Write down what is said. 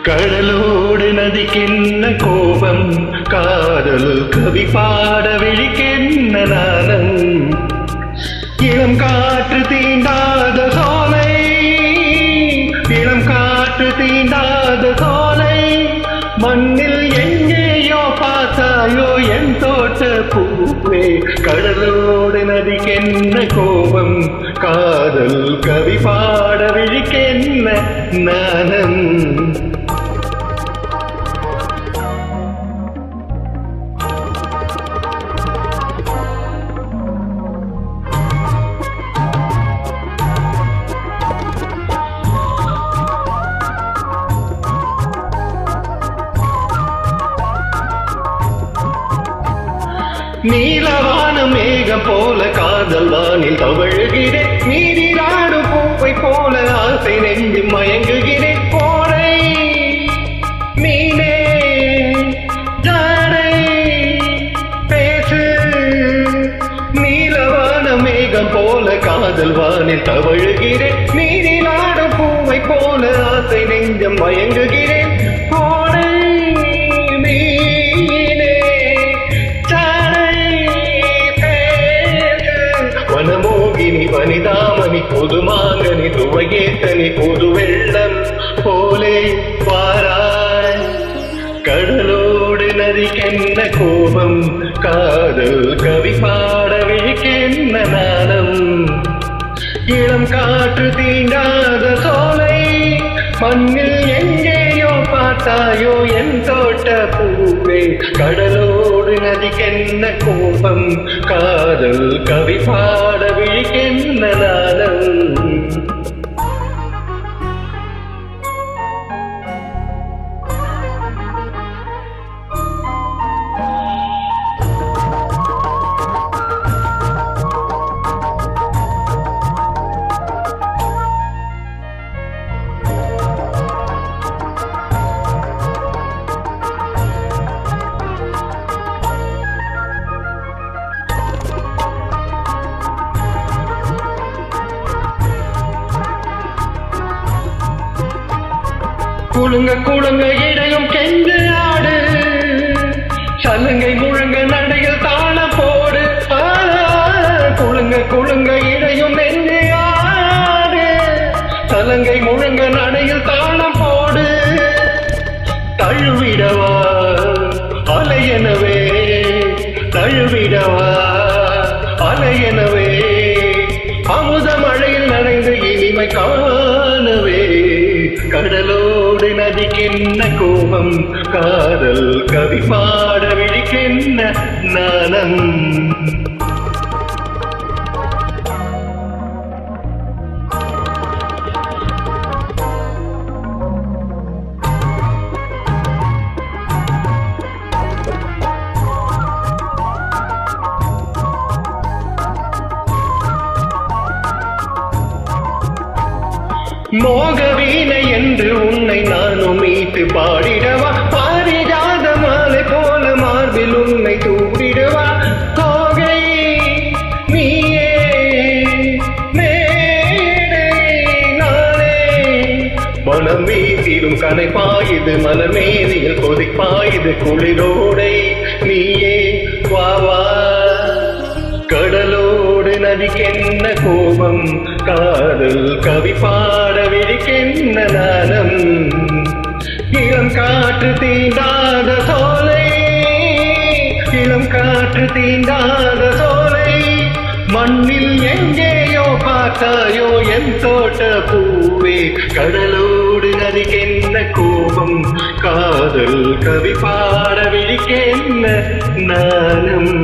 கடலோடு நதிக்கென்ன கோபம், காதல் கவி பாட விழிக்கென்ன நாணம். இளம் காற்று தீண்டாத சோலை, இளம் காற்று தீண்டாத சோலை, மண்ணில் எங்கேயோ பார்த்தாயோ என் தோட்ட பூவே. கடலோடு நதிக்கென்ன கோபம், காதல் கவி பாட விழிக்கென்ன நாணம். நீலவான மேகம் போல காதல் வானில் தவழுகிறேன், நீரிலாடும் பூவை போல ஆசை நெஞ்சில் மயங்குகிறேன். கோடை மீனே ஜாடை பேசு, நீலவான மேகம் போல காதல் வானில் தவழுகிறேன், நீரிலாடும் பூவை போல ஆசை நெஞ்சம் மயங்குகிறேன். வனமோகினி வனிதாமணி புதுமாங்கனி துவையேத்தனி புது வெள்ளம் போலே வாராய். கடலோடு நதிக்கென்ன கோபம், காதல் கவி பாட விழிக்கென்ன நாணம். இளம் காற்று தீண்டாத சோலை, மண்ணில் எங்கேயோ பார்த்தாயோ என் தோட்ட பூவே. கடலோடு நதிக்கென்ன கோபம், காதல் கவி பாட விழிக்கென்ன நாணம். குலுங்க குலுங்க இடையும் கெஞ்சு ஆடு, சலுங்கை முழங்க நடையில் தாள போடு. குலுங்க குலுங்க இடையும் நெஞ்சு ஆடு, சலங்கை முழங்க நடையில் தாளம் போடு. தழுவிடவா அலையனவே, தழுவிடவா அலையனவே, அமுத மழையில் நனைந்து இனிமை காணவே. கடலோடு நதிக்கென்ன கோபம், காதல் கவி பாட விழிக்கென்ன நாணம். மோகவீணை என்று உன்னை நானும் மீட்டு பாடிடவா, பாரிஜாத மாலை போல மார்பில் உன்னை தூடிடவா. கோகை நீயே மேடை நானே, மனம் வீசிடும் கனை பாயுது மலர் மேனியில் கொதிப்பாயுது குளிரோடை நீயே வாவா. கடலோடு நதிக்கென்ன கோபம், காதல் கவி பாட விழிக்கென்ன நாணம். இளம் காற்று தீண்டாத சோலை, இளம் காற்று தீண்டாத சோலை, மண்ணில் எங்கேயோ பார்த்தாயோ என் தோட்ட பூவே. கடலோடு நதிக்கென்ன கோபம், காதல் கவி பாட விழிக்கென்ன நாணம்.